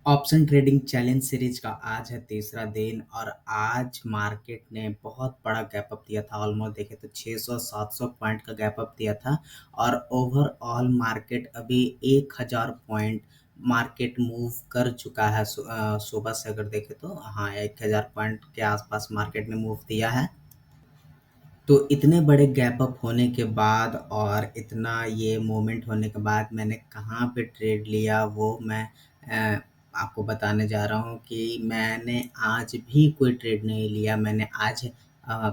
Option trading challenge series का आज है तीसरा दिन और आज मार्केट ने बहुत बड़ा गैप अप दिया था। ऑलमोस्ट देखे तो 600-700 पॉइंट का गैप अप दिया था और ओवरऑल मार्केट अभी 1000 पॉइंट मार्केट मूव कर चुका है। सुबह से अगर देखे तो हाँ 1000 पॉइंट के आसपास मार्केट ने मूव दिया है। तो इतने बड़े गैप अप होने के बाद और इतना ये मोमेंट होने के बाद मैंने कहाँ पे ट्रेड लिया वो मैं आपको बताने जा रहा हूँ कि मैंने आज भी कोई ट्रेड नहीं लिया। मैंने आज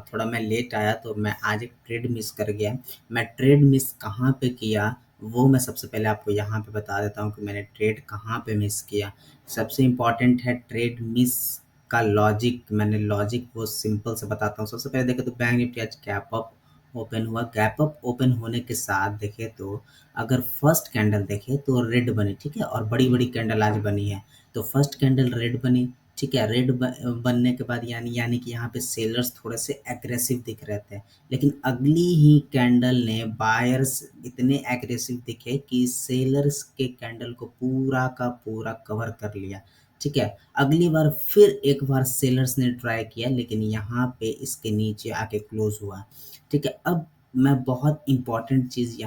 थोड़ा मैं लेट आया तो मैं आज एक ट्रेड मिस कर गया। मैं ट्रेड मिस कहाँ पे किया वो मैं सबसे पहले आपको यहाँ पे बता देता हूँ कि मैंने ट्रेड कहाँ पे मिस किया। सबसे इम्पोर्टेंट है ट्रेड मिस का लॉजिक। मैंने लॉजिक वो सिंपल से बताता हूँ। सबसे पहले देखें तो बैंक निफ्टी आज गैप अप ओपन हुआ। गैप अप ओपन होने के साथ देखें तो अगर फर्स्ट कैंडल देखें तो रेड बनी, ठीक है, और बड़ी बड़ी कैंडल आज बनी है। तो फर्स्ट कैंडल रेड बनी, ठीक है। रेड बनने के बाद यानी कि यहाँ पे सेलर्स थोड़े से एग्रेसिव दिख रहे थे, लेकिन अगली ही कैंडल ने बायर्स इतने एग्रेसिव दिखे कि सेलर्स के कैंडल को पूरा का पूरा कवर कर लिया, ठीक है। अगली बार फिर एक बार सेलर्स ने ट्राई किया लेकिन यहाँ पे इसके नीचे आके क्लोज हुआ, ठीक है। अब मैं बहुत इम्पॉर्टेंट चीज़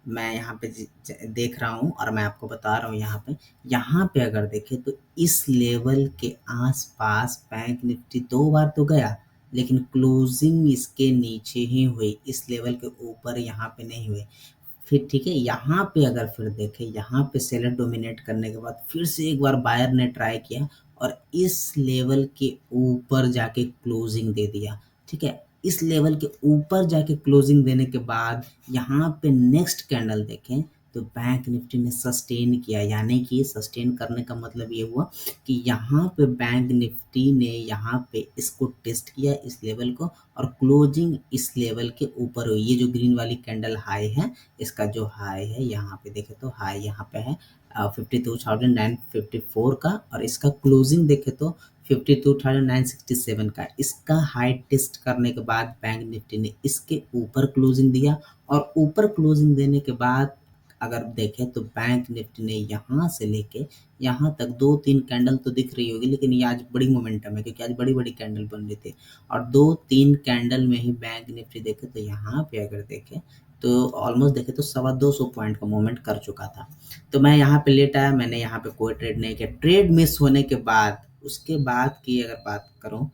मैं यहाँ पे देख रहा हूँ और मैं आपको बता रहा हूँ। यहाँ पे अगर देखें तो इस लेवल के आसपास बैंक निफ्टी 2 बार तो गया लेकिन क्लोजिंग इसके नीचे ही हुई, इस लेवल के ऊपर यहाँ पे नहीं हुई। फिर ठीक है, यहाँ पे अगर फिर देखें, यहाँ पे सेलर डोमिनेट करने के बाद फिर से एक बार बायर ने ट्राई किया और इस लेवल के ऊपर जाके क्लोजिंग दे दिया, ठीक है। इस लेवल के ऊपर जाके क्लोजिंग देने के बाद यहाँ पे नेक्स्ट कैंडल देखें तो बैंक निफ्टी ने सस्टेन किया। यानी कि सस्टेन करने का मतलब ये हुआ कि यहाँ पे बैंक निफ्टी ने यहाँ पे इसको टेस्ट किया इस लेवल को और क्लोजिंग इस लेवल के ऊपर हुई। ये जो ग्रीन वाली कैंडल हाई है, इसका जो हाई है यहाँ पे देखे तो हाई यहाँ पे है 52,954 का और इसका क्लोजिंग देखे तो 52,967 का। इसका हाई टेस्ट करने के बाद बैंक निफ्टी ने इसके ऊपर क्लोजिंग दिया और ऊपर क्लोजिंग देने के बाद अगर देखें तो बैंक निफ्टी ने यहाँ से लेके यहाँ तक 2-3 कैंडल तो दिख रही होगी, लेकिन ये आज बड़ी मोमेंटम है क्योंकि आज बड़ी बड़ी कैंडल बन रही थी और 2-3 कैंडल में ही बैंक निफ्टी देखे तो यहाँ पे अगर देखें तो ऑलमोस्ट देखे तो 250 पॉइंट का मूवमेंट कर चुका था। तो मैं यहाँ पे लेट आया, मैंने यहाँ पे कोई ट्रेड नहीं किया। ट्रेड मिस होने के बाद उसके बाद की अगर बात करूँ,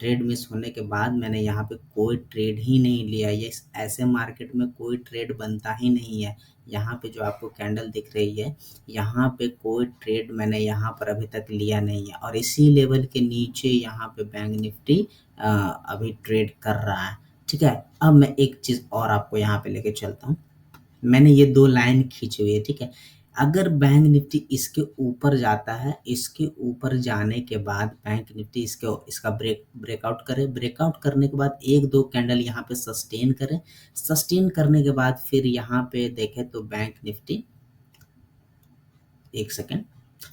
ट्रेड मिस होने के बाद मैंने यहाँ पे कोई ट्रेड ही नहीं लिया। ये ऐसे मार्केट में कोई ट्रेड बनता ही नहीं है। यहाँ पे जो आपको कैंडल दिख रही है, यहाँ पे कोई ट्रेड मैंने यहाँ पर अभी तक लिया नहीं है और इसी लेवल के नीचे यहाँ पे बैंक निफ्टी अभी ट्रेड कर रहा है, ठीक है। अब मैं एक चीज़ और आपको यहाँ पे लेके चलता हूँ। मैंने ये 2 लाइन खींची हुई है, ठीक है। अगर बैंक निफ्टी इसके ऊपर जाता है, इसके ऊपर जाने के बाद बैंक निफ्टी इसका ब्रेकआउट करे, ब्रेकआउट करने के बाद 1-2 कैंडल यहाँ पे सस्टेन करे, सस्टेन करने के बाद फिर यहाँ पे देखें तो बैंक निफ्टी एक सेकेंड,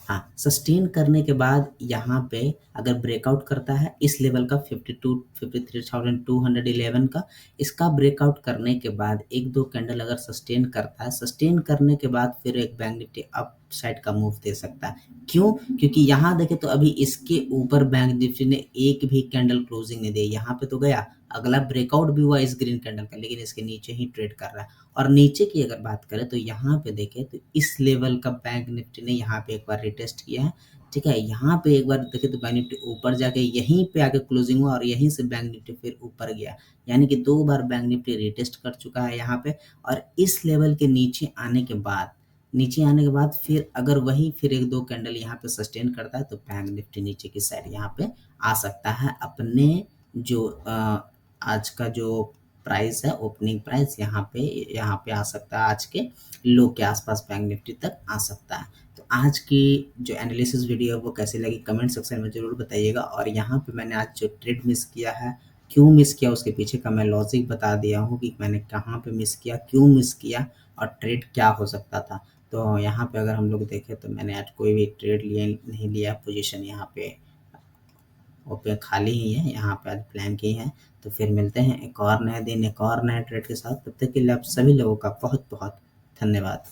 हाँ, सस्टेन करने के बाद यहाँ पे अगर ब्रेकआउट करता है इस लेवल का 53,211 का, इसका ब्रेकआउट करने के बाद 1-2 कैंडल अगर सस्टेन करता है, सस्टेन करने के बाद फिर एक बैंक निफ्टी अप साइड का मूव दे सकता है। क्यों? क्योंकि यहाँ देखें तो अभी इसके ऊपर बैंक निफ्टी ने एक भी कैंडल क्लोजिंग नहीं दी। यहाँ पे तो गया, अगला ब्रेकआउट भी हुआ इस ग्रीन कैंडल का, लेकिन इसके नीचे ही ट्रेड कर रहा है। और नीचे की अगर बात करें तो यहाँ पे देखें तो इस लेवल का बैंक निफ्टी ने यहाँ पे एक बार रिटेस्ट किया है, ठीक है। यहाँ पे एक बार देखें तो बैंक निफ्टी ऊपर जाके यहीं पे आके क्लोजिंग हुआ और यहीं से बैंक निफ्टी फिर ऊपर गया। यानी कि 2 बार बैंक निफ्टी रिटेस्ट कर चुका है यहाँ पे और इस लेवल के नीचे आने के बाद फिर अगर वही फिर 1-2 कैंडल यहाँ पे सस्टेन करता है तो बैंक निफ्टी नीचे की साइड यहाँ पे आ सकता है। अपने जो आज का जो प्राइस है, ओपनिंग प्राइस यहाँ पे आ सकता है, आज के लो के आसपास बैंक निफ्टी तक आ सकता है। तो आज की जो एनालिसिस वीडियो है वो कैसी लगी कमेंट सेक्शन में ज़रूर बताइएगा। और यहाँ पे मैंने आज जो ट्रेड मिस किया है, क्यों मिस किया, उसके पीछे का मैं लॉजिक बता दिया हूँ कि मैंने कहाँ पे मिस किया, क्यों मिस किया और ट्रेड क्या हो सकता था। तो यहाँ पे अगर हम लोग देखें तो मैंने आज कोई भी ट्रेड नहीं लिया, पोजीशन यहाँ पे ओपन खाली ही है, यहाँ पे आज प्लान की है। तो फिर मिलते हैं एक और नए दिन एक और नए ट्रेड के साथ। तब तक के लिए आप सभी लोगों का बहुत बहुत धन्यवाद।